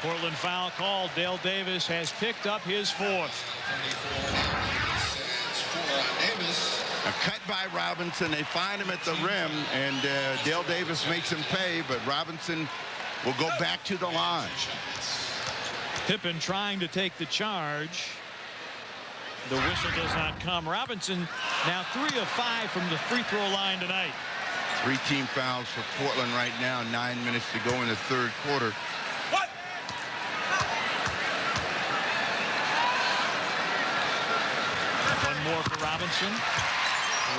Portland foul called. Dale Davis has picked up his fourth. A cut by Robinson. They find him at the rim, and Dale Davis makes him pay, but Robinson will go back to the line. Pippen trying to take the charge. The whistle does not come. Robinson now 3 of 5 from the free throw line tonight. 3 team fouls for Portland right now. 9 minutes to go in the third quarter. One more for Robinson.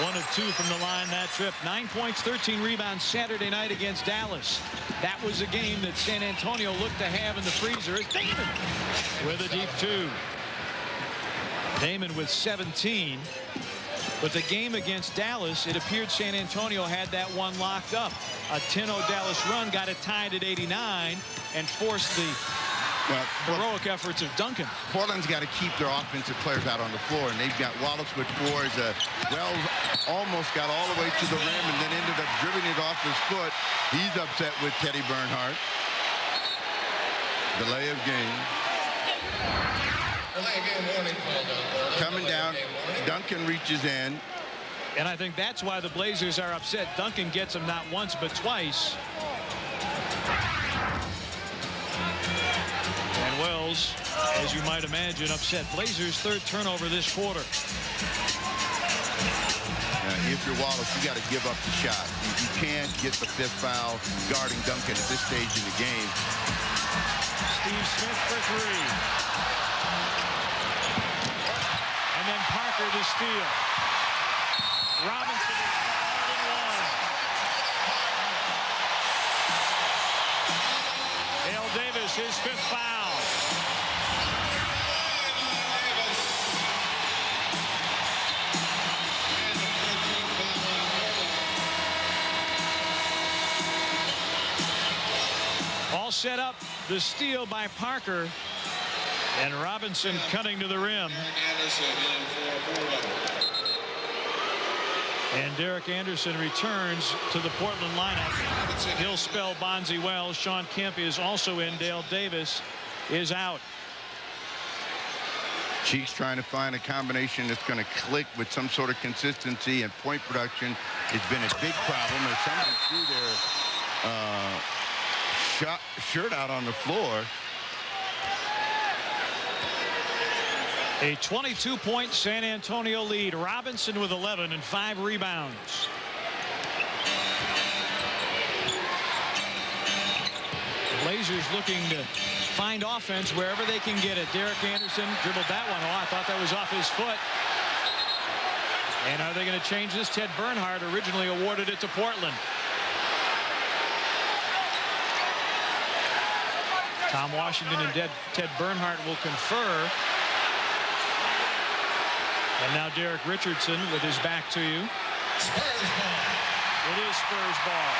1 of 2 from the line that trip. 9 points, 13 rebounds Saturday night against Dallas. That was a game that San Antonio looked to have in the freezer. It's Damon with a deep 2. Damon with 17. But the game against Dallas, it appeared San Antonio had that one locked up. A 10-0 Dallas run got it tied at 89 and forced the heroic efforts of Duncan. Portland's got to keep their offensive players out on the floor, and they've got Wallace with 4. Wells almost got all the way to the rim and then ended up dribbling it off his foot. He's upset with Teddy Bernhardt. Delay of game. Coming down, Duncan reaches in. And I think that's why the Blazers are upset. Duncan gets him not once but twice. And Wells, as you might imagine, upset. Blazers' 3rd turnover this quarter. If you're Wallace, you got to give up the shot. You can't get the 5th foul guarding Duncan at this stage in the game. Steve Smith for 3. And then Parker to steal. Robinson is fouled in 1. Dale Davis, his 5th foul. All set up. The steal by Parker. And Robinson cutting to the rim. And Derek Anderson returns to the Portland lineup. He'll spell Bonzi Wells. Sean Kemp is also in. Dale Davis is out. Cheeks trying to find a combination that's going to click with some sort of consistency and point production. It's been a big problem as someone threw their shirt out on the floor. A 22-point San Antonio lead. Robinson with 11 and 5 rebounds. The Blazers looking to find offense wherever they can get it. Derek Anderson dribbled that one. Oh, I thought that was off his foot. And are they going to change this? Ted Bernhardt originally awarded it to Portland. Tom Washington and Ted Bernhardt will confer. And now Derek Richardson with his back to you. Spurs ball. It is Spurs ball.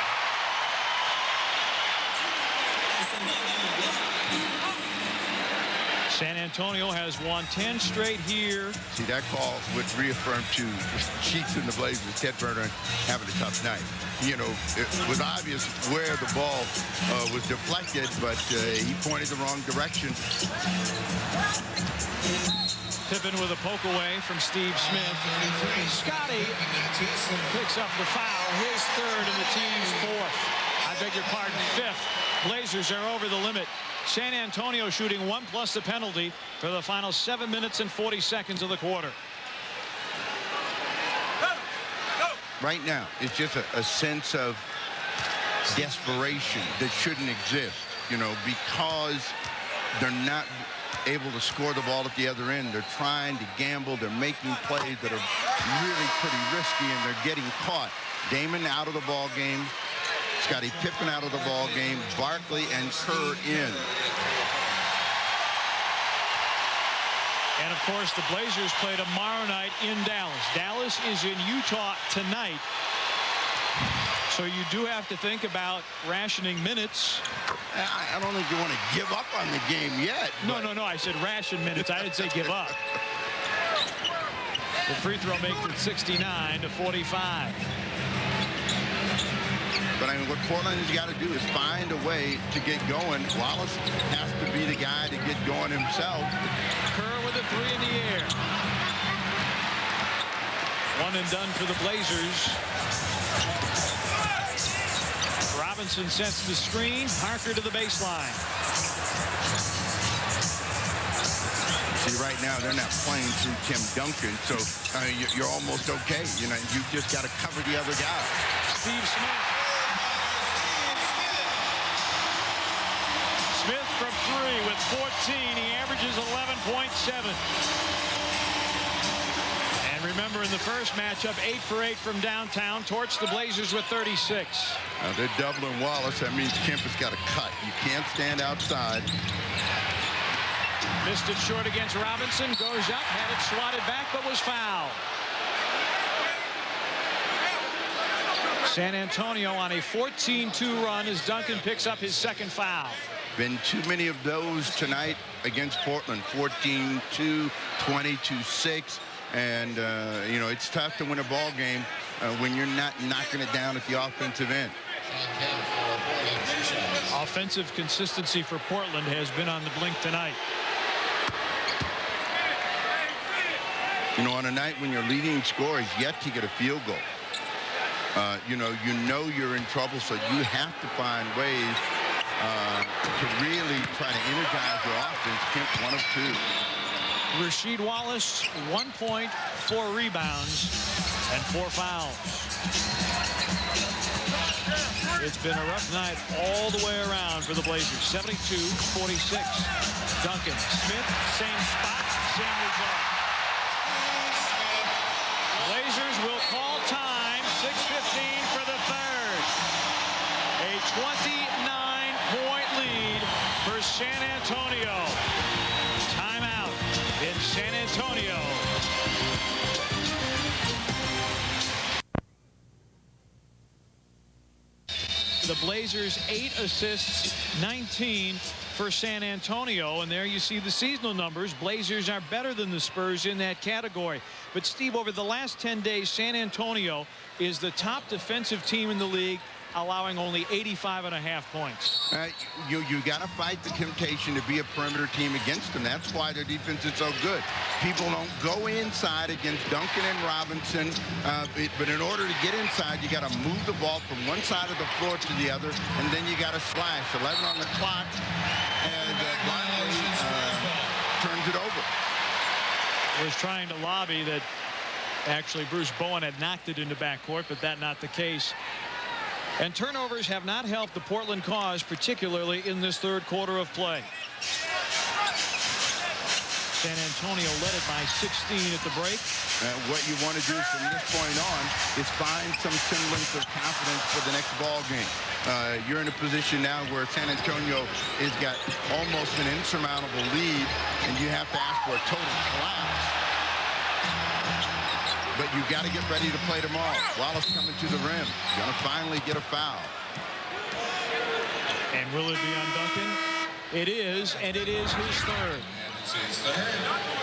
San Antonio has won 10 straight here. See, that call would reaffirm to Cheeks and the Blazers, Ted Bernhardt having a tough night. You know, it was obvious where the ball was deflected, but he pointed the wrong direction. Pippen with a poke away from Steve Smith. Scotty picks up the foul, his 3rd and the team's 4th. I beg your pardon, 5th. Blazers are over the limit. San Antonio shooting 1 plus the penalty for the final 7 minutes and 40 seconds of the quarter. Right now, it's just a sense of desperation that shouldn't exist, you know, because they're not able to score the ball at the other end. They're trying to gamble. They're making plays that are really pretty risky, and they're getting caught. Damon out of the ball game. Scottie Pippen out of the ball game. Barkley and Kerr in. And of course, the Blazers play tomorrow night in Dallas. Dallas is in Utah tonight. So you do have to think about rationing minutes. I don't think you want to give up on the game yet. No. I said ration minutes. I didn't say give up. The free throw makes it 69 to 45. But I mean, what Portland has got to do is find a way to get going. Wallace has to be the guy to get going himself. Kerr with a three in the air. One and done for the Blazers. Robinson sets the screen. Parker to the baseline. See, right now they're not playing through Tim Duncan, so you're almost okay. You know, you just got to cover the other guy. Steve Smith. Smith from three with 14. He averages 11.7. And remember, in the first matchup, 8 for 8 from downtown. Torched the Blazers with 36. Now they're doubling Wallace. That means Kemp has got to cut. You can't stand outside. Missed it short against Robinson. Goes up, had it swatted back, but was fouled. San Antonio on a 14-2 run as Duncan picks up his second foul. Been too many of those tonight against Portland. 14-2, 22-6. And, you know, it's tough to win a ball game when you're not knocking it down at the offensive end. Offensive consistency for Portland has been on the blink tonight. You know, on a night when your leading scorer is yet to get a field goal, you know you're in trouble, so you have to find ways to really try to energize your offense. Kemp 1 of 2. Rasheed Wallace, 1 point, 4 rebounds, and 4 fouls. It's been a rough night all the way around for the Blazers. 72-46. Duncan, Smith, same spot, same result. Blazers will call time. 6:15 for the third. A 29-point lead for San Antonio. Timeout in San Antonio. The Blazers 8 assists, 19 for San Antonio, and there you see the seasonal numbers. Blazers are better than the Spurs in that category. But Steve, over the last 10 days, San Antonio is the top defensive team in the league, allowing only 85.5 points. You got to fight the temptation to be a perimeter team against them. That's why their defense is so good. People don't go inside against Duncan and Robinson, but in order to get inside, you got to move the ball from one side of the floor to the other, and then you got to slash. 11 on the clock, and Barkley turns it over. Was trying to lobby that actually Bruce Bowen had knocked it into backcourt, but that not the case. And turnovers have not helped the Portland cause, particularly in this third quarter of play. San Antonio led it by 16 at the break. What you want to do from this point on is find some semblance of confidence for the next ball game. You're in a position now where San Antonio has got almost an insurmountable lead, and you have to ask for a total collapse. But you got to get ready to play tomorrow. Wallace coming to the rim. Going to finally get a foul. And will it be on Duncan? It is, and it is his third.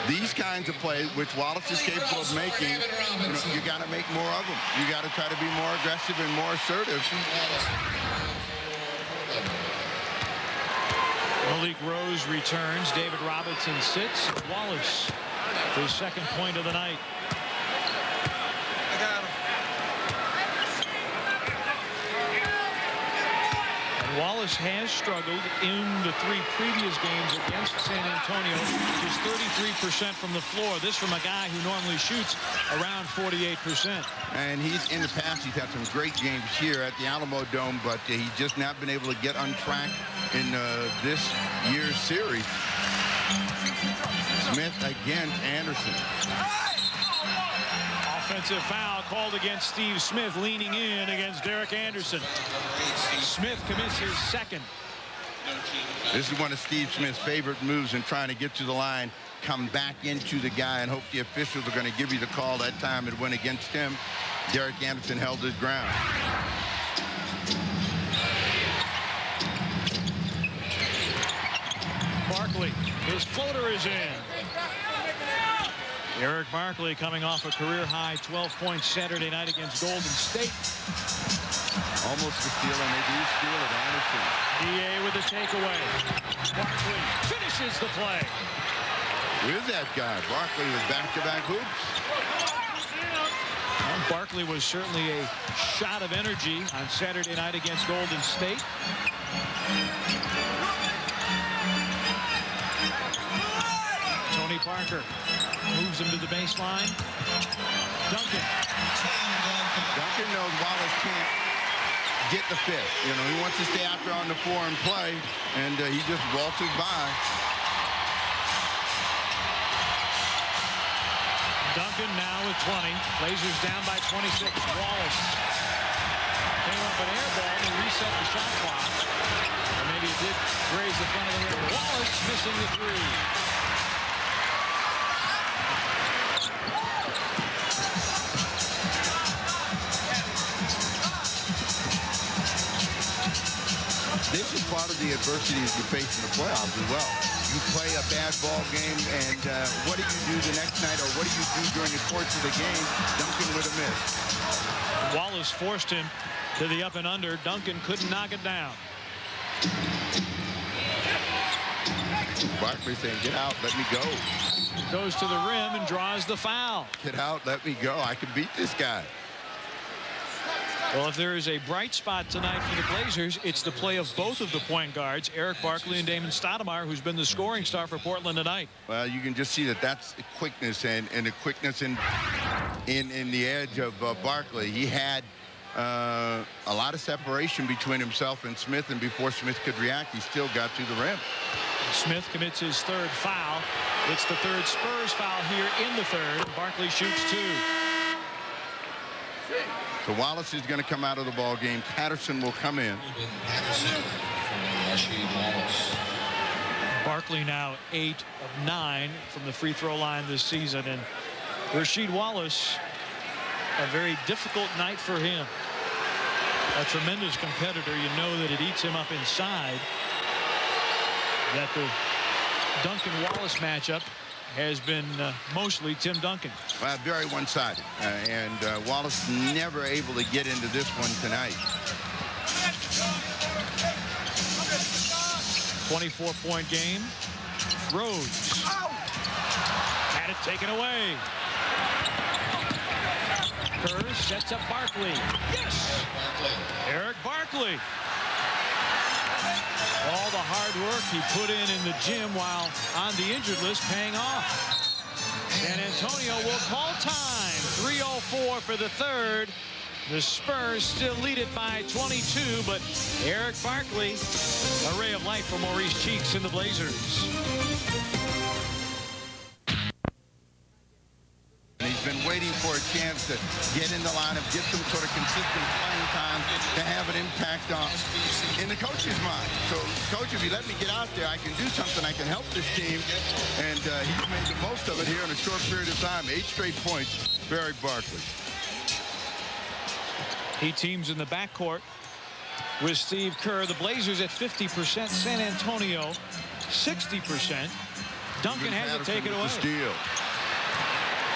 These kinds of plays, which Wallace is capable of making, you got to make more of them. You got to try to be more aggressive and more assertive. Malik Rose returns. David Robinson sits. Wallace, his second point of the night. Wallace has struggled in the 3 previous games against San Antonio. Just 33% from the floor. This from a guy who normally shoots around 48%. And he's in the past, he's had some great games here at the Alamo Dome, but he's just not been able to get on track in this year's series. Smith against Anderson. Offensive foul called against Steve Smith, leaning in against Derek Anderson. Smith commits his second. This is one of Steve Smith's favorite moves in trying to get to the line, come back into the guy, and hope the officials are going to give you the call. That time it went against him. Derek Anderson held his ground. Barkley, his floater is in. Eric Barkley coming off a career-high 12 points Saturday night against Golden State. Almost a steal, and they do steal it. Anderson. DA with a takeaway. Barkley finishes. is the play. Where's that guy? Barkley with back-to-back hoops. Well, Barkley was certainly a shot of energy on Saturday night against Golden State. Tony Parker moves him to the baseline. Duncan. Duncan knows Wallace can't get the fifth. You know, he wants to stay out there on the floor and play, and he just waltzes by. Duncan now with 20. Blazers down by 26. Wallace came up an air ball to reset the shot clock. Or maybe it did graze the front of the rim. Wallace missing the three. This is part of the adversity that you face in the playoffs as well. You play a bad ball game, and what do you do the next night, or what do you do during the course of the game? Duncan with a miss. Wallace forced him to the up and under. Duncan couldn't knock it down. Barkley saying, get out, let me go. Goes to the rim and draws the foul. Get out, let me go. I can beat this guy. Well, if there is a bright spot tonight for the Blazers, it's the play of both of the point guards, Eric Barkley and Damon Stoudemire, who's been the scoring star for Portland tonight. Well, you can just see that that's quickness and the quickness in the edge of Barkley. He had a lot of separation between himself and Smith, and before Smith could react, he still got to the rim. Smith commits his third foul. It's the third Spurs foul here in the third. Barkley shoots 2. So Wallace is going to come out of the ball game. Patterson will come in. Barkley now 8 of 9 from the free throw line this season, and Rasheed Wallace, a very difficult night for him. A tremendous competitor. You know that it eats him up inside. That the Duncan Wallace matchup has been mostly Tim Duncan. Well, very one-sided, and Wallace never able to get into this one tonight. 24-point game. Rhodes had it taken away. Kerr sets up Barkley. Yes! Eric Barkley. All the hard work he put in the gym while on the injured list paying off. San Antonio will call time. 3:04 for the third. The Spurs still lead it by 22, but Eric Barkley, a ray of light for Maurice Cheeks and the Blazers. He's been waiting for a chance to get in the lineup, get some sort of consistent playing time to have an impact on in the coach's mind. So, coach, if you let me get out there, I can do something. I can help this team. And he's made the most of it here in a short period of time. 8 straight points for Eric Barkley. He teams in the backcourt with Steve Kerr. The Blazers at 50%. San Antonio 60%. Duncan has to take it away. Steal.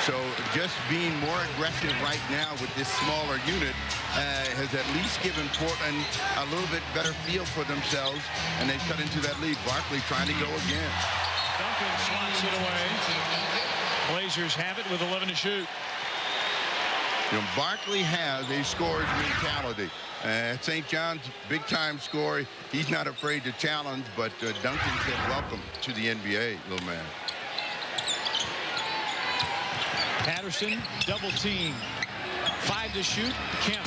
So just being more aggressive right now with this smaller unit has at least given Portland a little bit better feel for themselves, and they cut into that lead. Barkley trying to go again. Duncan slots it away. Blazers have it with 11 to shoot. You know, Barkley has a scorer's mentality. St. John's big-time scorer. He's not afraid to challenge, but Duncan said welcome to the NBA, little man. Patterson, double team. 5 to shoot. Kemp.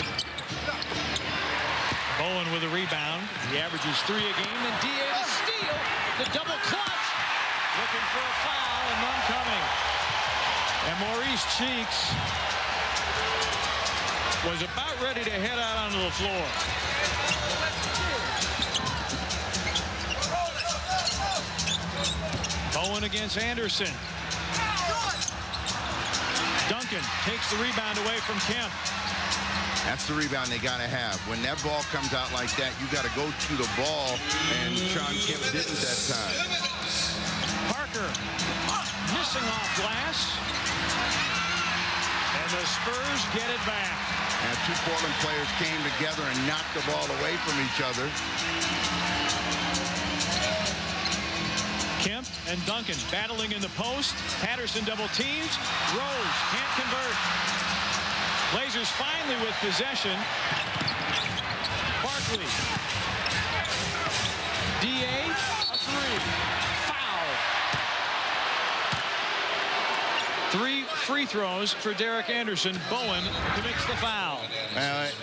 Bowen with a rebound. He averages 3 a game. And Diaz steal. The double clutch. Looking for a foul and none coming. And Maurice Cheeks was about ready to head out onto the floor. Bowen against Anderson. Duncan takes the rebound away from Kemp. That's the rebound they got to have. When that ball comes out like that, you got to go to the ball, and Sean Kemp didn't that time. Parker missing off glass. And the Spurs get it back. And 2 Portland players came together and knocked the ball away from each other. Kemp and Duncan battling in the post. Patterson double teams. Rose can't convert. Blazers finally with possession. Barkley. DA, a three. Foul. 3 free throws for Derek Anderson. Bowen commits the foul.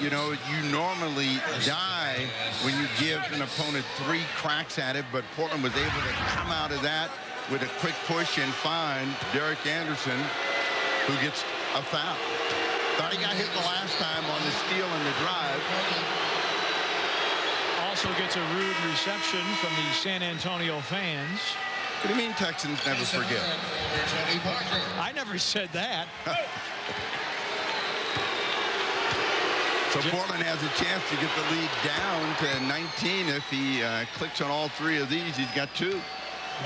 You know, you normally die when you give an opponent 3 cracks at it, but Portland was able to come out of that with a quick push and find Derek Anderson, who gets a foul. Thought he got hit the last time on the steal and the drive. Also gets a rude reception from the San Antonio fans. What do you mean Texans never forget? I never said that. So Portland has a chance to get the lead down to 19 if he clicks on all 3 of these. He's got 2.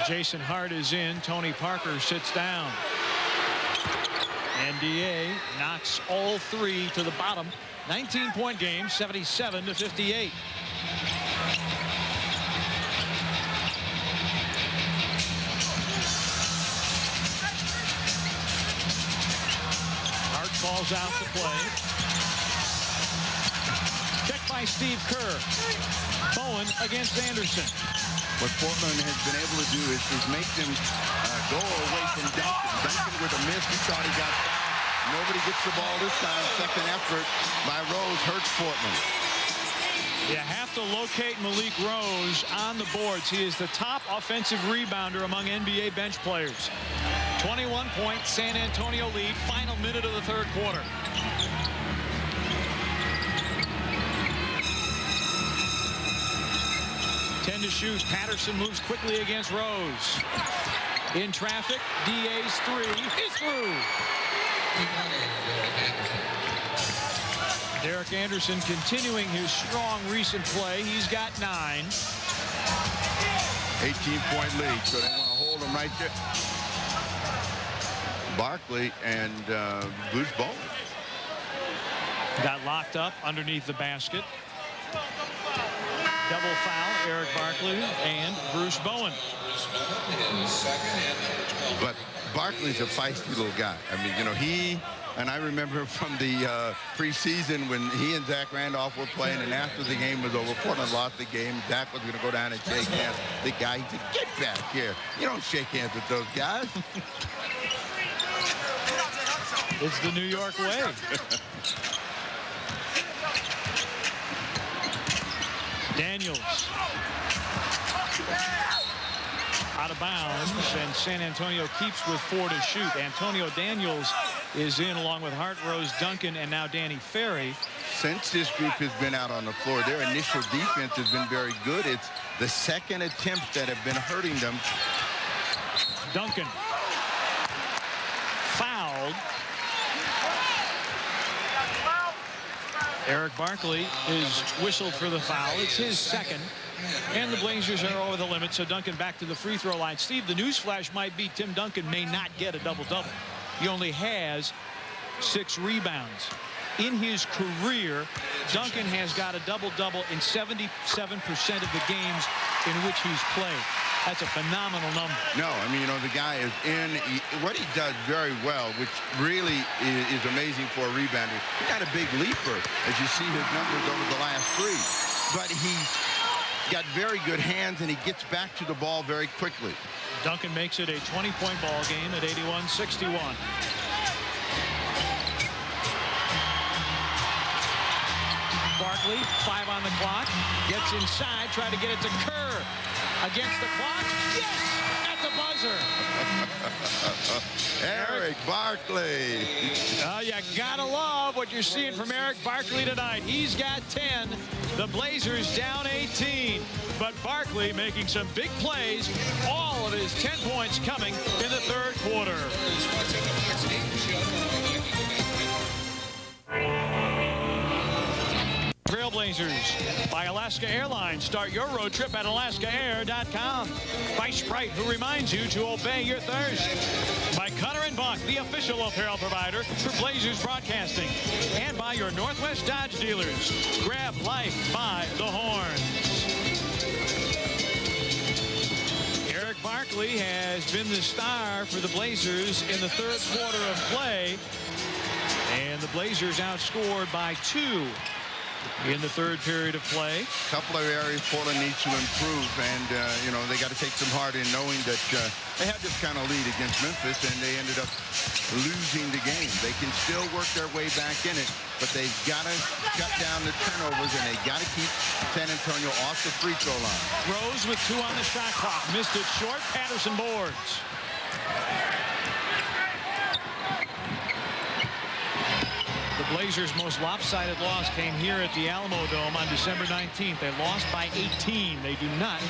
Jason Hart is in. Tony Parker sits down. NBA knocks all 3 to the bottom. 19-point game, 77-58. Hart calls out the play. Check by Steve Kerr. Bowen against Anderson. What Portland has been able to do is make them go away from Duncan. Duncan with a miss. He thought he got fouled. Nobody gets the ball this time. Second effort by Rose hurts Portland. You have to locate Malik Rose on the boards. He is the top offensive rebounder among NBA bench players. 21-point San Antonio lead. Final minute of the third quarter. To shoot. Patterson moves quickly against Rose. In traffic. DA's 3 is through. Derek Anderson continuing his strong recent play. He's got 9. 18-point lead, so they want to hold him right there. Barkley and Bruce Bowen got locked up underneath the basket. Double foul, Eric Barkley and Bruce Bowen. But Barkley's a feisty little guy. I mean, you know, and I remember from the preseason when he and Zach Randolph were playing, and after the game was over, Portland lost the game. Zach was going to go down and shake hands. The guy, he said, get back here. You don't shake hands with those guys. It's the New York way. Daniels out of bounds, and San Antonio keeps with 4 to shoot. Antonio Daniels is in along with Hart, Rose, Duncan, and now Danny Ferry. Since this group has been out on the floor, their initial defense has been very good. It's the second attempts that have been hurting them. Duncan fouled. Eric Barkley is whistled for the foul. It's his second. And the Blazers are over the limit, so Duncan back to the free throw line. Steve, the newsflash might be Tim Duncan may not get a double-double. He only has 6 rebounds. In his career, Duncan has got a double-double in 77% of the games in which he's played. That's a phenomenal number. No, I mean, you know, the guy is what he does very well, which really is amazing for a rebounder. He's not a big leaper, as you see his numbers over the last 3. But he's got very good hands, and he gets back to the ball very quickly. Duncan makes it a 20-point ball game at 81-61. Barkley, 5 on the clock, gets inside, try to get it to Kerr. Against the clock, yes, at the buzzer. Eric Barkley. Oh, you gotta love what you're seeing from Eric Barkley tonight. He's got 10. The Blazers down 18. But Barkley making some big plays. All of his 10 points coming in the third quarter. Trailblazers by Alaska Airlines. Start your road trip at alaskaair.com. By Sprite, who reminds you to obey your thirst. By Cutter & Buck, the official apparel provider for Blazers broadcasting. And by your Northwest Dodge dealers. Grab life by the horns. Eric Barkley Barkley has been the star for the Blazers in the third quarter of play. And the Blazers outscored by 2 in the third period of play. A couple of areas Portland needs to improve, and you know, they got to take some heart in knowing that they had this kind of lead against Memphis, and they ended up losing the game. They can still work their way back in it, but they've got to shut down the turnovers, and they got to keep San Antonio off the free throw line. Rose with 2 on the shot clock, missed it short. Patterson boards. The Blazers' most lopsided loss came here at the Alamo Dome on December 19th. They lost by 18. They do not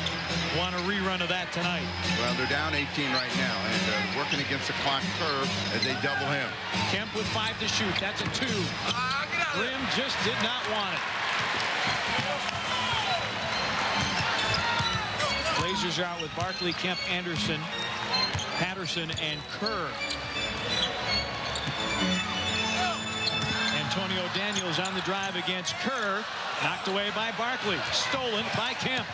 want a rerun of that tonight. Well, they're down 18 right now, and working against the clock curve as they double him. Kemp with 5 to shoot. That's a 2. Grimm just did not want it. Blazers are out with Barkley, Kemp, Anderson, Patterson, and Kerr. Antonio Daniels on the drive against Kerr. Knocked away by Barkley. Stolen by Kemp.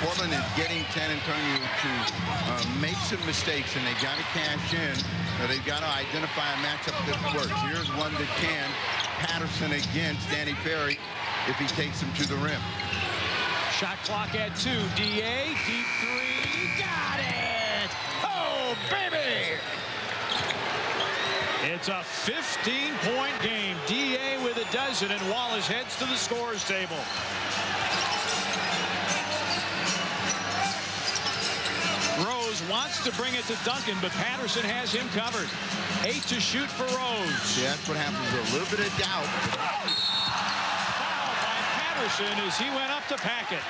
Portland is getting San Antonio to make some mistakes, and they got to cash in. They've got to identify a matchup that works. Here's one that can. Patterson against Danny Ferry if he takes him to the rim. Shot clock at 2. DA, deep 3. Got it! Oh, baby! It's a 15-point game. DA with a dozen, and Wallace heads to the scorers table. Rose wants to bring it to Duncan, but Patterson has him covered. 8 to shoot for Rose. Yeah, that's what happens. A little bit of doubt. Foul by Patterson as he went up to pack it.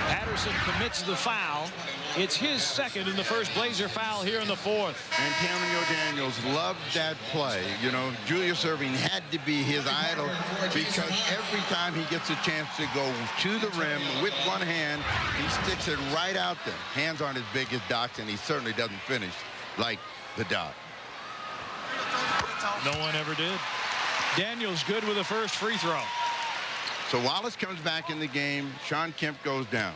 Patterson commits the foul. It's his second in the first Blazer foul here in the fourth. Antonio Daniels loved that play. You know, Julius Erving had to be his idol because every time he gets a chance to go to the rim with one hand, he sticks it right out there. Hands aren't as big as Doc's, and he certainly doesn't finish like the Doc. No one ever did. Daniels good with the first free throw. So Wallace comes back in the game. Sean Kemp goes down.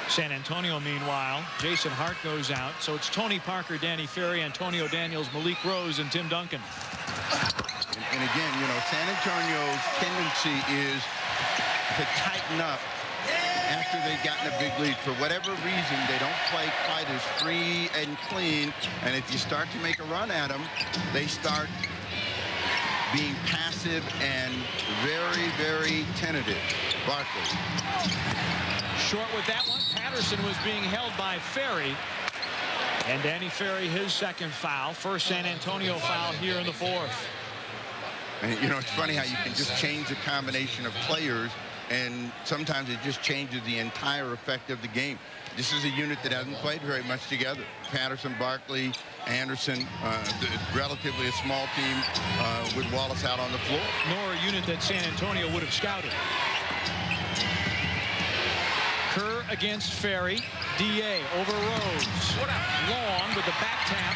San Antonio, meanwhile, Jason Hart goes out. So it's Tony Parker, Danny Ferry, Antonio Daniels, Malik Rose, and Tim Duncan. And again, you know, San Antonio's tendency is to tighten up after they've gotten a big lead. For whatever reason, they don't play quite as free and clean. And if you start to make a run at them, they start being passive and very, very tentative. Barkley. Short with that one. Patterson was being held by Ferry. And Danny Ferry, his second foul. First San Antonio foul here in the fourth. And, you know, it's funny how you can just change the combination of players, and sometimes it just changes the entire effect of the game. This is a unit that hasn't played very much together. Patterson, Barkley, Anderson, relatively a small team with Wallace out on the floor. Nor a unit that San Antonio would have scouted. Kerr against Ferry. DA over Rose. Long with the back tap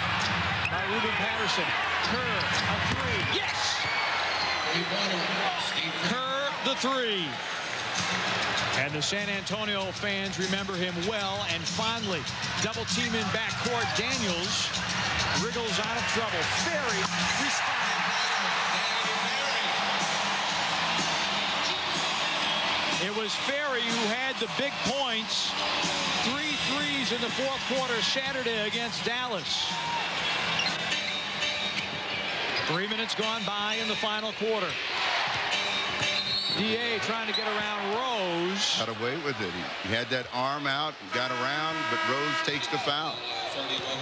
by Ruben Patterson. Kerr, a 3. Yes! Kerr, the 3. And the San Antonio fans remember him well and fondly. Double team in backcourt. Daniels wriggles out of trouble. Ferry responds. It was Ferry who had the big points. 3 threes in the fourth quarter Saturday against Dallas. 3 minutes gone by in the final quarter. DA trying to get around Rose. Got away with it. He had that arm out, got around, but Rose takes the foul.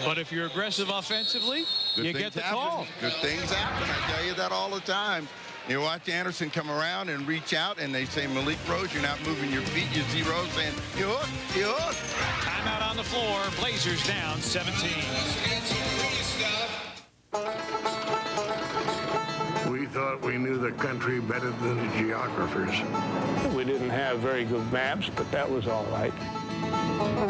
But if you're aggressive offensively, you get the call. Good things happen. I tell you that all the time. You watch Anderson come around and reach out, and they say, Malik Rose, you're not moving your feet. You see Rose saying, you hook, you hook. Timeout on the floor. Blazers down 17. We thought we knew the country better than the geographers. We didn't have very good maps, but that was all right.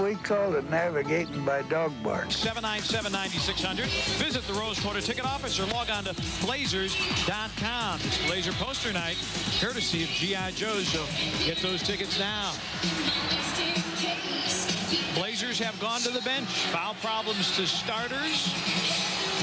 We called it navigating by dog bark. 797-9600. Visit the Rose Quarter ticket office or log on to Blazers.com. It's Blazer poster night, courtesy of G.I. Joe's, so get those tickets now. Blazers have gone to the bench. Foul problems to starters.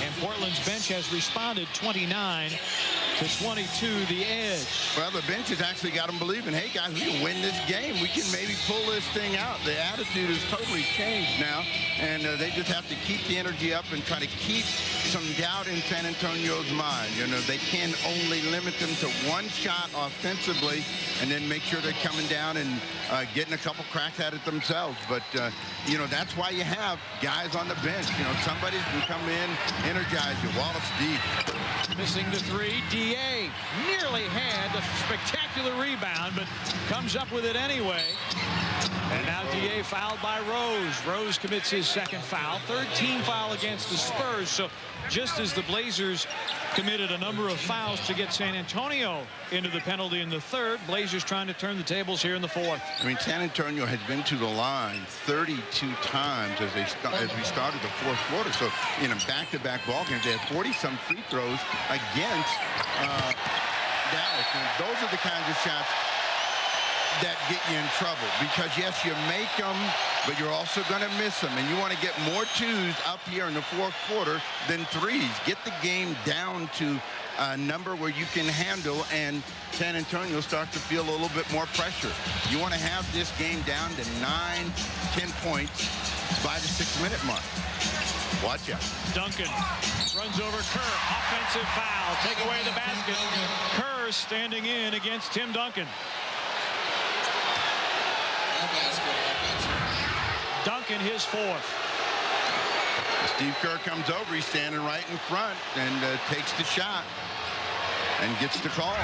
And Portland's bench has responded 29-22, the edge. Well, the bench has actually got them believing, hey, guys, we can win this game. We can maybe pull this thing out. The attitude has totally changed now, and they just have to keep the energy up and try to keep some doubt in San Antonio's mind. You know, they can only limit them to one shot offensively and then make sure they're coming down and getting a couple cracks at it themselves. But, you know, that's why you have guys on the bench. You know, somebody can come in, energize you. Wallace deep. Missing the three. D.A. nearly had a spectacular rebound, but comes up with it anyway. And now D.A. fouled by Rose. Rose commits his second foul. Third team foul against the Spurs. So just as the Blazers committed a number of fouls to get San Antonio into the penalty in the third, Blazers trying to turn the tables here in the fourth. I mean, San Antonio has been to the line 32 times as we started the fourth quarter. So, you know, back-to-back ball games, they had 40-some free throws against Dallas. And those are the kinds of shots that get you in trouble, because yes, you make them, but you're also going to miss them, and you want to get more twos up here in the fourth quarter than threes. Get the game down to a number where you can handle, and San Antonio starts to feel a little bit more pressure. You want to have this game down to 9-10 points by the 6-minute mark. Watch out. Duncan runs over Kerr. Offensive foul. Take away the basket. Kerr standing in against Tim Duncan. Duncan, his fourth. Steve Kerr comes over. He's standing right in front and takes the shot and gets the call.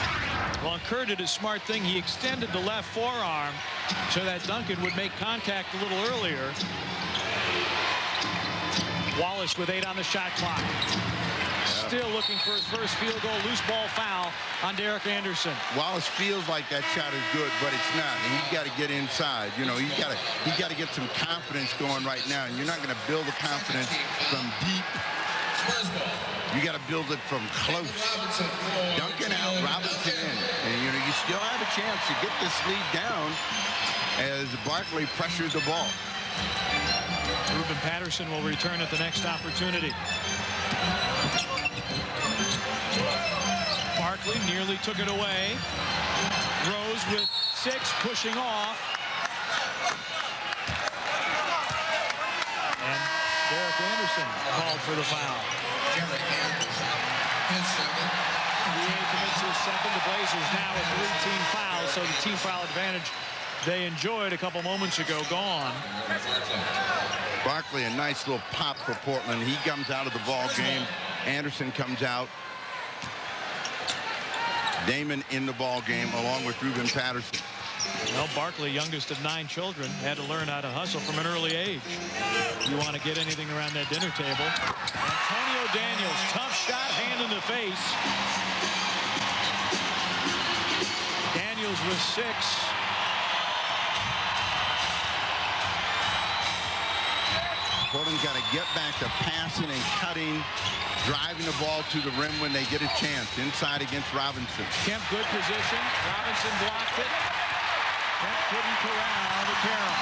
Well, Kerr did a smart thing. He extended the left forearm so that Duncan would make contact a little earlier. Wallace with 8 on the shot clock. Still looking for his first field goal. Loose ball foul on Derek Anderson. Wallace feels like that shot is good, but it's not. And he's got to get inside. You know, he's got to get some confidence going right now. And you're not going to build the confidence from deep. You got to build it from close. Duncan out, Robinson in. And, you know, you still have a chance to get this lead down as Barkley pressures the ball. Ruben Patterson will return at the next opportunity. Barkley nearly took it away. Rose with 6, pushing off. And Derek Anderson called for the foul. DA commits his second. The Blazers now with 3 team fouls, so the team foul advantage they enjoyed a couple moments ago gone. Barkley, a nice little pop for Portland. He comes out of the ball game. Anderson comes out. Damon in the ball game along with Ruben Patterson. Well, Barkley, youngest of 9 children, had to learn how to hustle from an early age. You want to get anything around that dinner table. Antonio Daniels, tough shot, hand in the face. Daniels with 6. Portland's got to get back to passing and cutting, driving the ball to the rim when they get a chance. Inside against Robinson. Kemp, good position. Robinson blocked it. Kemp couldn't corral the Carroll.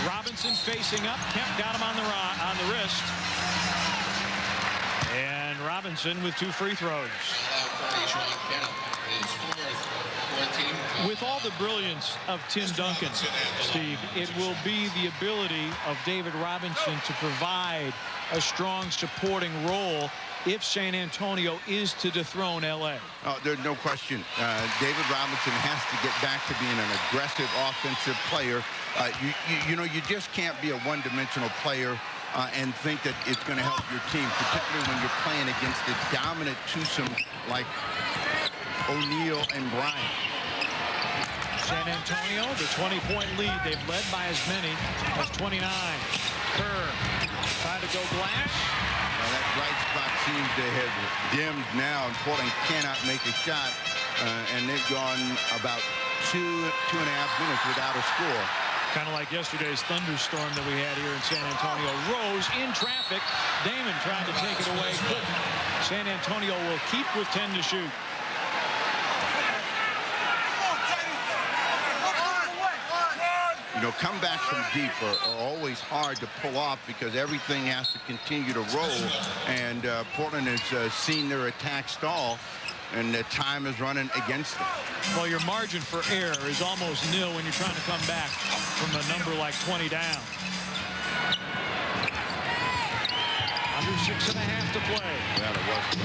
Robinson facing up. Kemp got him on the wrist. And Robinson with 2 free throws. With all the brilliance of Tim Duncan, Steve, it will be the ability of David Robinson to provide a strong supporting role if San Antonio is to dethrone L.A. Oh, there's no question. David Robinson has to get back to being an aggressive offensive player. You know, you just can't be a one-dimensional player and think that it's going to help your team, particularly when you're playing against a dominant twosome like O'Neal and Bryant. San Antonio, the 20-point lead. They've led by as many as 29. Kerr trying to go glass. Now that bright spot seems to have dimmed now, and Portland cannot make a shot. And they've gone about 2.5 minutes without a score. Kind of like yesterday's thunderstorm that we had here in San Antonio. Rose in traffic. Damon tried to take it away. Couldn't. San Antonio will keep with 10 to shoot. You know, comebacks from deep are always hard to pull off because everything has to continue to roll. And Portland has seen their attack stall, and the time is running against them. Well, your margin for error is almost nil when you're trying to come back from a number like 20 down. Under 6.5 to play. Well, it wasn't.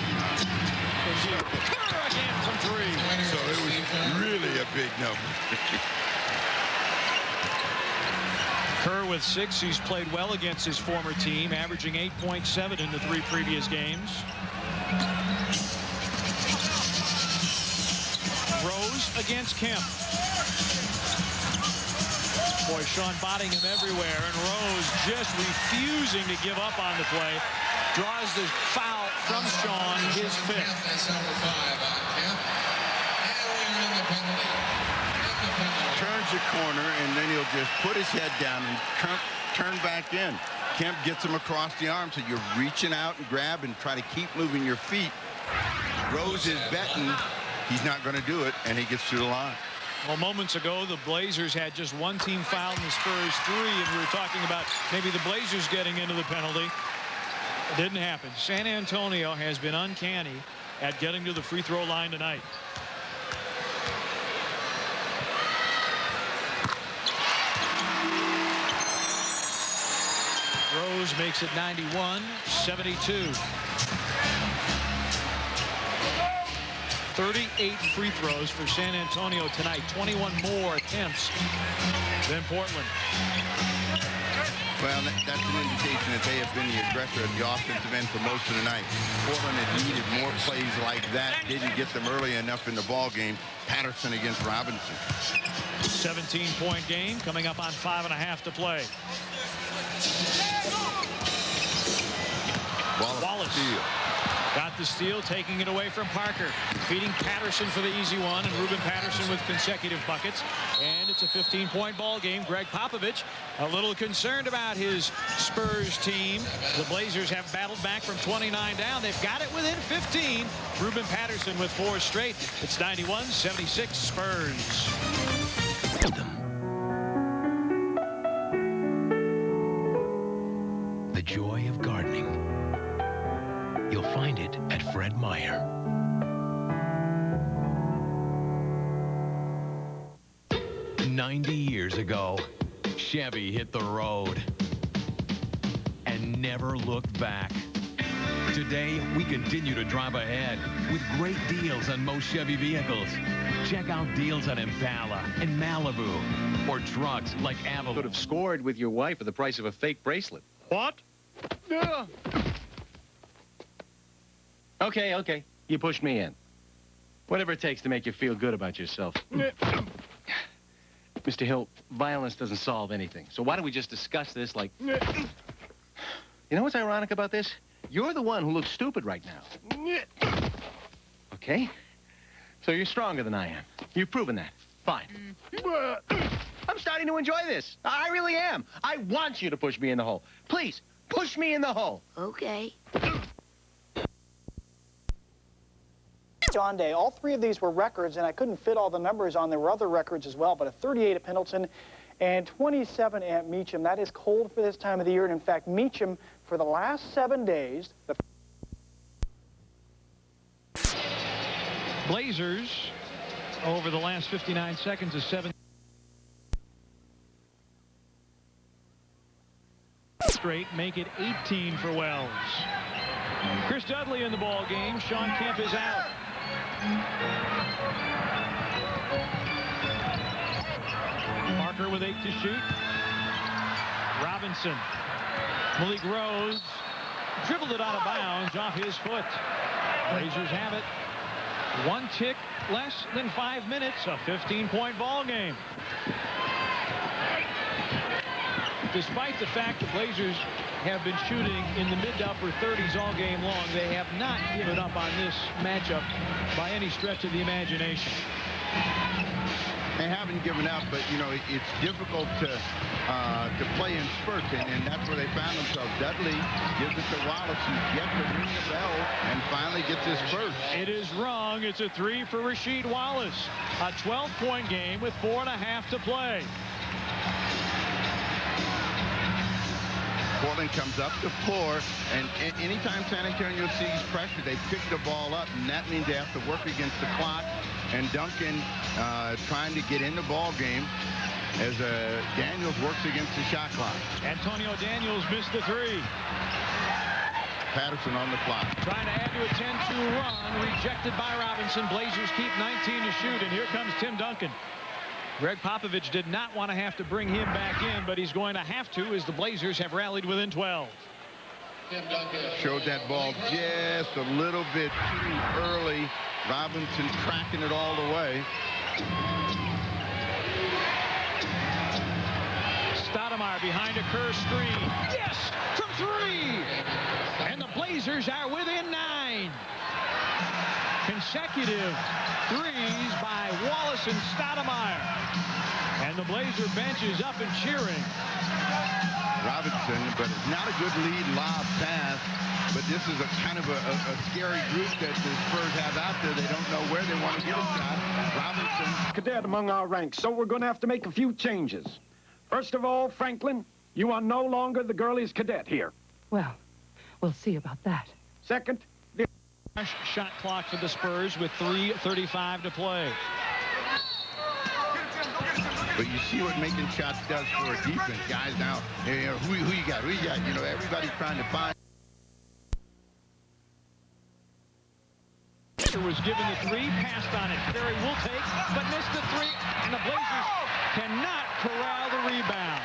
Kerr again from 3. So it was really a big number. Kerr with 6. He's played well against his former team, averaging 8.7 in the 3 previous games. Rose against Kemp. Boy, Sean botting him everywhere, and Rose just refusing to give up on the play. Draws the foul from Sean, his 5th. That's number 5 on Kemp. And the penalty. Turns the corner, and then he'll just put his head down and turn back in. Kemp gets him across the arm, so you're reaching out and grab and try to keep moving your feet. Rose is betting he's not going to do it, and he gets to the line. Well, moments ago, the Blazers had just 1 team foul and the Spurs 3, and we were talking about maybe the Blazers getting into the penalty. It didn't happen. San Antonio has been uncanny at getting to the free throw line tonight. Rose makes it 91-72. 38 free throws for San Antonio tonight. 21 more attempts than Portland. Well, that's an indication that they have been the aggressor at the offensive end for most of the night. Portland had needed more plays like that. Didn't get them early enough in the ball game. Patterson against Robinson. 17-point game coming up on 5.5 to play. Wallace got the steal, taking it away from Parker, feeding Patterson for the easy one, and Ruben Patterson with consecutive buckets. And it's a 15-point ball game. Greg Popovich a little concerned about his Spurs team. The Blazers have battled back from 29 down. They've got it within 15. Ruben Patterson with 4 straight. It's 91-76 Spurs. The joy of gardening. You'll find it at Fred Meyer. "90 years ago, Chevy hit the road and never looked back. Today, we continue to drive ahead with great deals on most Chevy vehicles. Check out deals on Impala and Malibu, or trucks like Avalon. Could have scored with your wife for the price of a fake bracelet. What? Okay. You pushed me in. Whatever it takes to make you feel good about yourself. Mr. Hill, violence doesn't solve anything. So why don't we just discuss this like... You know what's ironic about this? You're the one who looks stupid right now. Okay? So you're stronger than I am. You've proven that. Fine. I'm starting to enjoy this. I really am. I want you to push me in the hole. Please, push me in the hole. Okay. On day. All 3 of these were records, and I couldn't fit all the numbers on. There were other records as well, but a 38 at Pendleton and 27 at Meacham. That is cold for this time of the year, and in fact, Meacham, for the last 7 days... Blazers, over the last 59 seconds, is 7 straight, make it 18 for Wells. Chris Dudley in the ball game. Sean Kemp is out. Parker with 8 to shoot. Robinson. Malik Rose dribbled it out of bounds off his foot. Blazers have it. 1 tick, less than 5 minutes. A 15-point ball game. Despite the fact the Blazers have been shooting in the mid to upper 30s all game long, they have not given up on this matchup by any stretch of the imagination. they haven't given up, but, you know, it's difficult to play in spurts, and that's where they found themselves. Dudley gives it to Wallace, who gets to ring the bell and finally gets his first. It is wrong. It's a 3 for Rasheed Wallace. A 12-point game with 4.5 to play. Portland comes up to 4, and anytime San Antonio sees pressure, they pick the ball up, and that means they have to work against the clock. And Duncan trying to get in the ball game as Daniels works against the shot clock. Antonio Daniels missed the 3. Patterson on the clock. Trying to add to a 10-2 run, rejected by Robinson. Blazers keep 19 to shoot, and here comes Tim Duncan. Greg Popovich did not want to have to bring him back in, but he's going to have to as the Blazers have rallied within 12. Showed that ball just a little bit too early. Robinson tracking it all the way. Stoudemire behind a Kerr screen. Yes, from 3. And the Blazers are within 9. Consecutive threes by Wallace and Stoudemire. And the Blazer bench is up and cheering. Robinson, but it's not a good lead lob pass. But this is a kind of a scary group that the Spurs have out there. They don't know where they want to get a shot. Robinson. Cadet among our ranks, so we're going to have to make a few changes. First of all, Franklin, you are no longer the girliest cadet here. Well, we'll see about that. Second, shot clock for the Spurs with 3:35 to play. But you see what making shots does for a defense. Guys now, you know, who you got? Who you got? You know, everybody's trying to find. Was given the 3, passed on it. Terry will take, but missed the 3, and the Blazers cannot corral the rebound.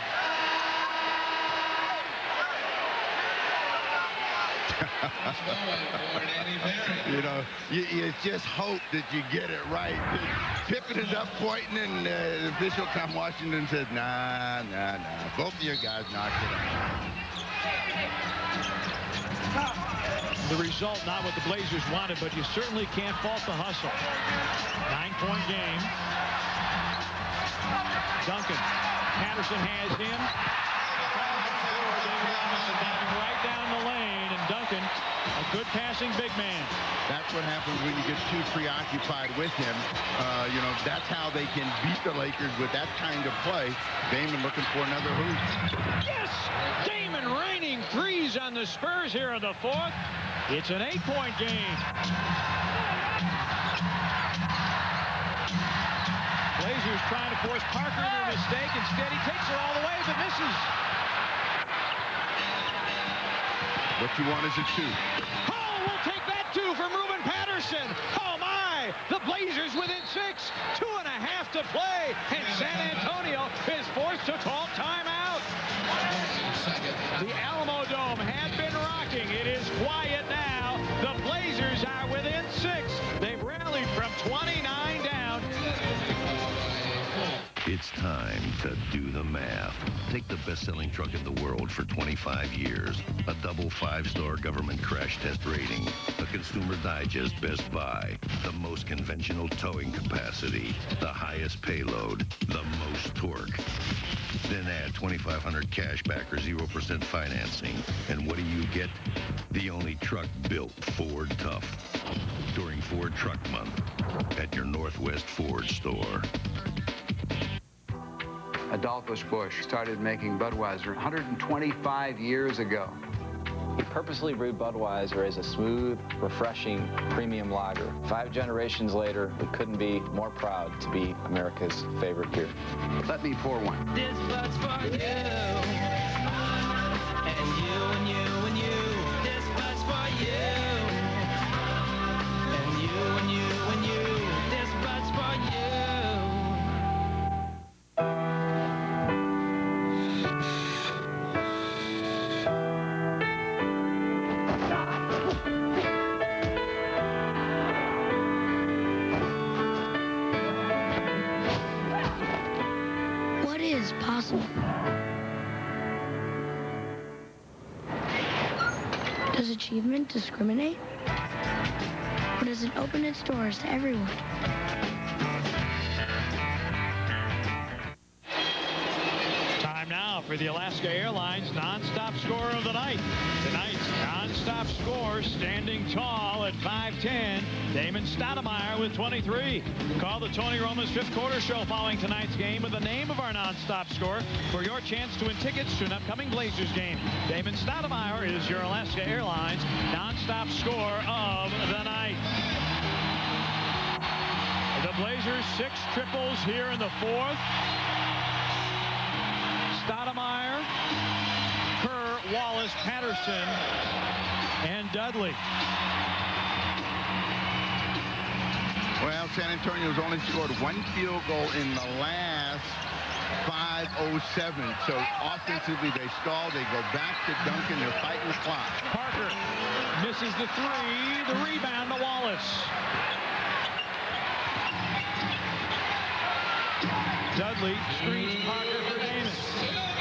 You know, you just hope that you get it right. Pippen is up pointing, and the official Tom Washington says, nah. Both of your guys knocked it out. The result, not what the Blazers wanted, but you certainly can't fault the hustle. 9-point game. Duncan. Patterson has him. Right down the lane, and Duncan, a good passing big man. That's what happens when you get too preoccupied with him. You know, that's how they can beat the Lakers with that kind of play. Damon looking for another hoop. Yes! Damon raining threes on the Spurs here in the 4th. It's an 8-point game. Blazers trying to force Parker into a mistake. Instead, he takes it all the way, but misses. What you want is a 2. Oh, we'll take that 2 from Ruben Patterson. Oh, my. The Blazers within 6. 2.5 to play. And San Antonio is forced to call timeout. The Alamo Dome had been rocking. It is quiet now. The Blazers are within 6. They've rallied from 29 down. It's time to do the math. Take the best-selling truck in the world for 25 years. A double 5-star government crash test rating. A Consumer Digest Best Buy. The most conventional towing capacity. The highest payload. The most torque. Then add 2,500 cash back or 0% financing. And what do you get? The only truck built Ford tough. During Ford Truck Month at your Northwest Ford store. Adolphus Busch started making Budweiser 125 years ago. He purposely brewed Budweiser as a smooth, refreshing, premium lager. 5 generations later, we couldn't be more proud to be America's favorite beer. Let me pour one. This Bud's for you, and you, and you, and you. This Bud's for you, and you, and you, and you. This Bud's for you. Possible. Does achievement discriminate? Or does it open its doors to everyone? for the Alaska Airlines nonstop scorer of the night. Tonight's nonstop score standing tall at 5'10", Damon Stoudemire with 23. Call the Tony Roma's fifth quarter show following tonight's game with the name of our nonstop scorer for your chance to win tickets to an upcoming Blazers game. Damon Stoudemire is your Alaska Airlines nonstop scorer of the night. The Blazers 6 triples here in the fourth. Stoudemire, Kerr, Wallace, Patterson, and Dudley. Well, San Antonio's only scored 1 field goal in the last 5:07. So offensively, they stall. They go back to Duncan. They're fighting the clock. Parker misses the three. The rebound to Wallace. Dudley screens Parker for Damon,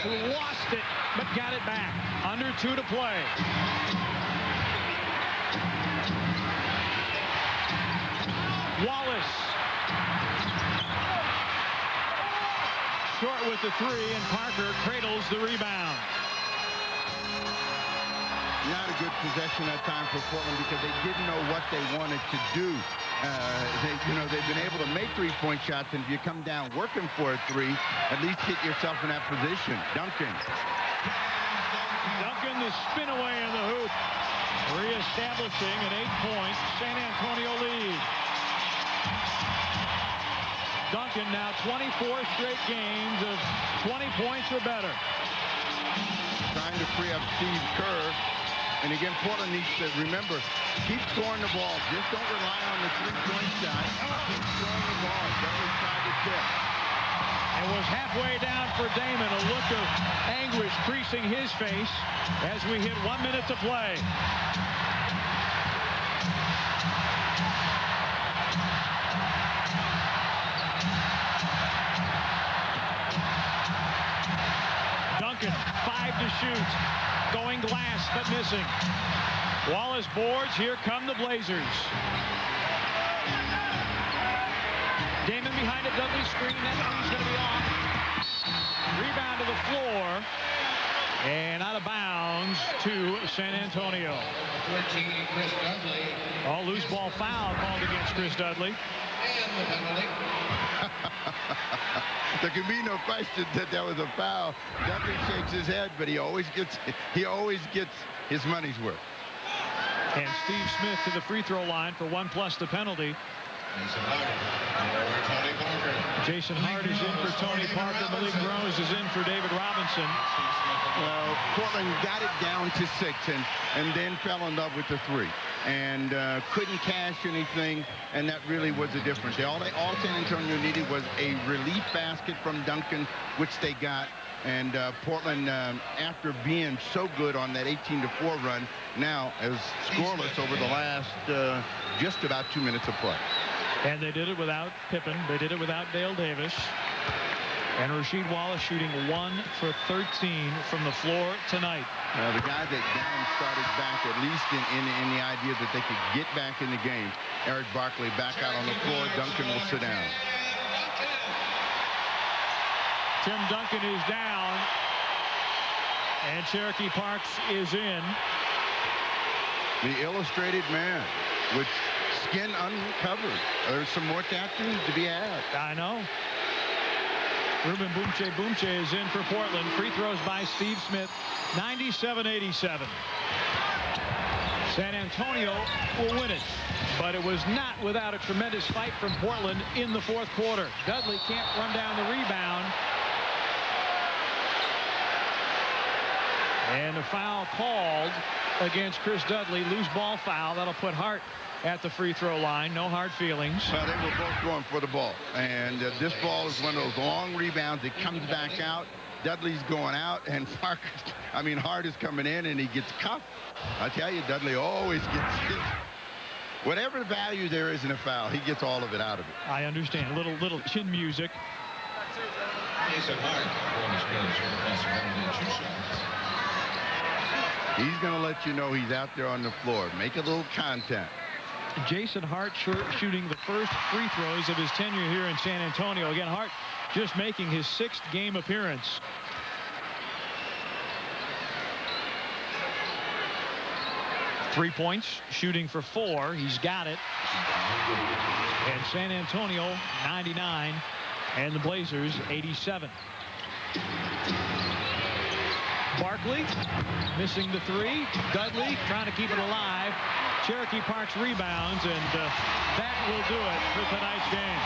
who lost it but got it back. Under 2 to play. Wallace short with the 3, and Parker cradles the rebound. Not a good possession that time for Portland because they didn't know what they wanted to do. They've been able to make 3-point shots, and if you come down working for a 3, at least get yourself in that position. Duncan, the spin away in the hoop, reestablishing an 8-point San Antonio lead. Duncan now 24 straight games of 20 points or better. Trying to free up Steve Kerr. And again, Portland needs to remember, keep scoring the ball. Just don't rely on the 3-point shot. Keep scoring the ball. Don't try to tip. It was halfway down for Damon, a look of anguish creasing his face as we hit 1 minute to play. Duncan, 5 to shoot. Going glass, but missing. Wallace boards. Here come the Blazers. Damon behind it. Dudley screen. That three's going to be off. Rebound to the floor. And out of bounds to San Antonio. 13, Chris Dudley. All loose ball foul called against Chris Dudley. And the penalty. There can be no question that was a foul. Dudley shakes his head, but he always gets his money's worth. And Steve Smith to the free throw line for 1+ the penalty. Jason Hart is in for Tony Parker. Malik Rose is in for David Robinson. Portland got it down to 6 and then fell in love with the 3 and couldn't cash anything, and that really was the difference. All San Antonio needed was a relief basket from Duncan, which they got. And Portland, after being so good on that 18-4 run, now is scoreless over the last just about 2 minutes of play. And they did it without Pippen. They did it without Dale Davis. And Rasheed Wallace shooting 1 for 13 from the floor tonight. The guy that started back, at least in the idea that they could get back in the game. Eric Barkley back out on the floor. Duncan will sit down. Tim Duncan is down. And Cherokee Parks is in. The illustrated man with skin uncovered. There's some more tattoos to be had. I know. Ruben Boomche is in for Portland. Free throws by Steve Smith. 97-87. San Antonio will win it, but it was not without a tremendous fight from Portland in the fourth quarter. Dudley can't run down the rebound. And the foul called against Chris Dudley. Loose ball foul. That'll put Hart at the free throw line. No hard feelings. Well, they were both going for the ball. And this ball is one of those long rebounds. It comes back out. Dudley's going out, and Hart is coming in, and he gets cuffed. I tell you, Dudley always gets hit. Whatever value there is in a foul, he gets all of it out of it. I understand. Little chin music. Jason Hart on the Spurs for the possibility of 2 shots. He's going to let you know he's out there on the floor. Make a little contact. Jason Hart shooting the first free throws of his tenure here in San Antonio. Again, Hart just making his 6th game appearance. 3 points, shooting for 4. He's got it. And San Antonio 99 and the Blazers 87. Barkley missing the 3. Dudley trying to keep it alive. Cherokee Parks rebounds, and that will do it for tonight's game.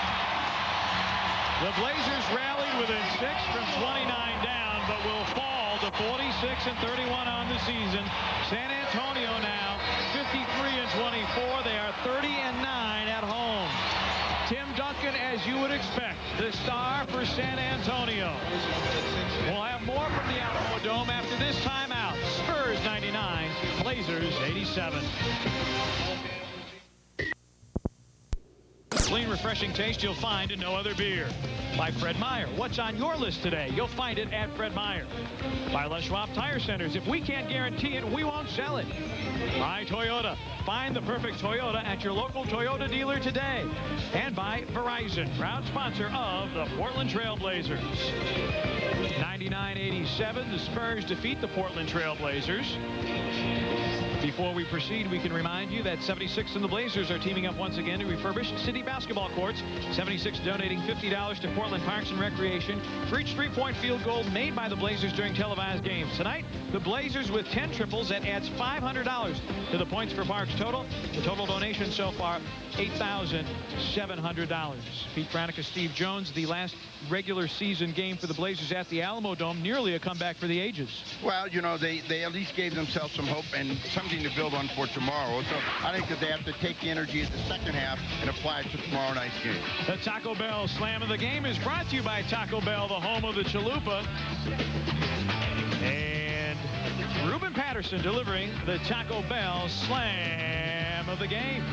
The Blazers rallied within 6 from 29 down, but will fall to 46 and 31 on the season. San Antonio now 53 and 24. They are 30 and 9 at home. Tim Duncan, as you would expect, the star for San Antonio. We'll have more from the Alamo Dome after this timeout. Spurs 99, Blazers 87. Clean, refreshing taste you'll find in no other beer. By Fred Meyer. What's on your list today? You'll find it at Fred Meyer. By Les Schwab Tire Centers. If we can't guarantee it, we won't sell it. By Toyota. Find the perfect Toyota at your local Toyota dealer today. And by Verizon, proud sponsor of the Portland Trail Blazers. 99-87, the Spurs defeat the Portland Trail Blazers. Before we proceed, we can remind you that 76 and the Blazers are teaming up once again to refurbish city basketball courts. 76 donating $50 to Portland Parks and Recreation for each three-point field goal made by the Blazers during televised games. Tonight, the Blazers with 10 triples. That adds $500 to the Points for Parks total. The total donation so far, $8,700. Pete Pranica, Steve Jones, the last regular season game for the Blazers at the Alamo Dome, nearly a comeback for the ages. Well, you know, they at least gave themselves some hope and something to build on for tomorrow. So I think that they have to take the energy of the second half and apply it to tomorrow night's game. The Taco Bell Slam of the Game is brought to you by Taco Bell, the home of the Chalupa. And Ruben Patterson delivering the Taco Bell Slam of the Game.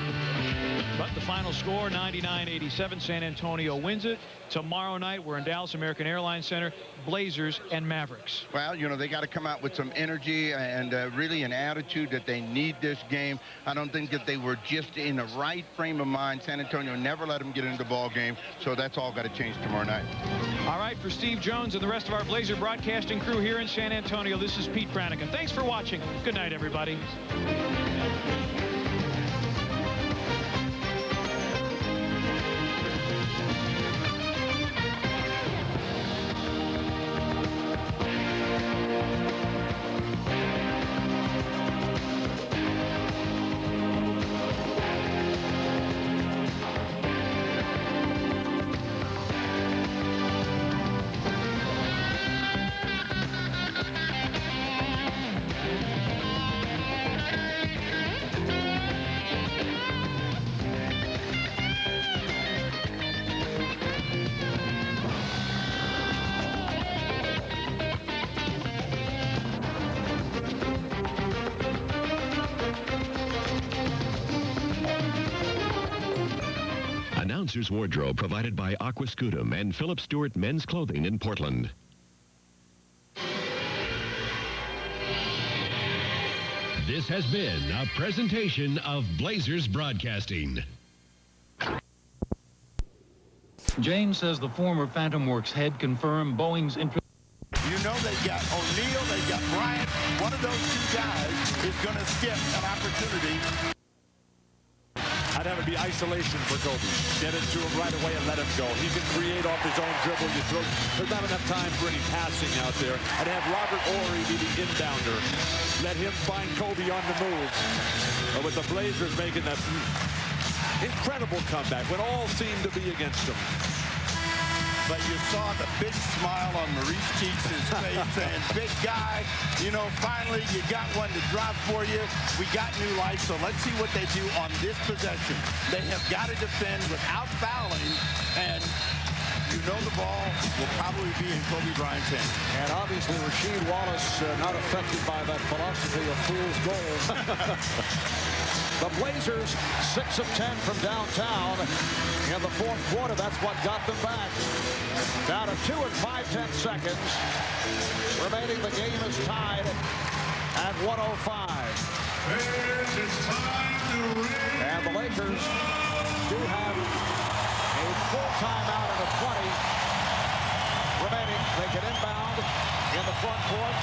But the final score, 99-87. San Antonio wins it. Tomorrow night, we're in Dallas American Airlines Center. Blazers and Mavericks. Well, you know, they got to come out with some energy and really an attitude that they need this game. I don't think that they were just in the right frame of mind. San Antonio never let them get into the ball game, so that's all got to change tomorrow night. All right, for Steve Jones and the rest of our Blazer broadcasting crew here in San Antonio, this is Pete Pranica. Thanks for watching. Good night, everybody. Announcer's wardrobe provided by Aquascutum and Philip Stewart Men's Clothing in Portland. This has been a presentation of Blazers Broadcasting. Jane says the former Phantom Works head confirmed Boeing's interest. You know they've got O'Neal, they've got Bryant. One of those two guys is going to skip an opportunity. I'd have it be isolation for Kobe. Get it to him right away and let him go. He can create off his own dribble. There's not enough time for any passing out there. I'd have Robert Horry be the inbounder. Let him find Kobe on the move. But with the Blazers making that incredible comeback when all seemed to be against them. But you saw the big smile on Maurice Cheeks' face saying, big guy, you know, finally you got one to drop for you. We got new life, so let's see what they do on this possession. They have got to defend without fouling, and you know the ball will probably be in Kobe Bryant's hand. And obviously Rasheed Wallace not affected by that philosophy of fool's gold. The Blazers 6 of 10 from downtown in the fourth quarter. That's what got them back. Down to 2 and 5/10 seconds remaining. The game is tied at 105. And the Lakers do have a full timeout in the 20 remaining. They can inbound in the front court.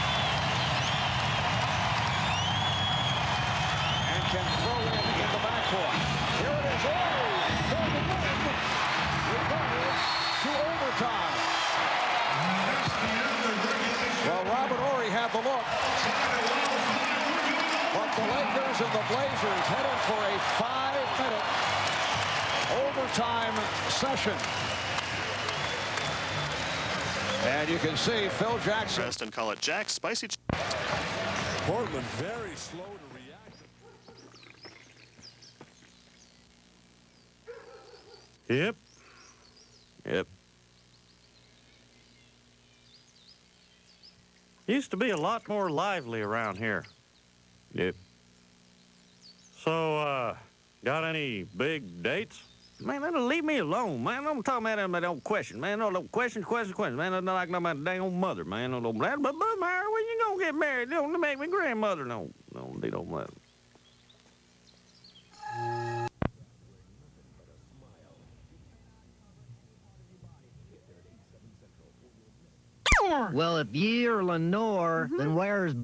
look. But the Lakers and the Blazers headed for a 5-minute overtime session. And you can see Phil Jackson. Rest and call it Jack's Spicy. Portland very slow to react. Yep. Used to be a lot more lively around here. Yep. So, got any big dates? Man, that'll leave me alone, man. I'm talking about that old question, man. No questions. Man, I'm not like my dang old mother, man. No, but when you gonna get married? Don't make me grandmother. No, they don't matter. Well, if you're Lenore, then where's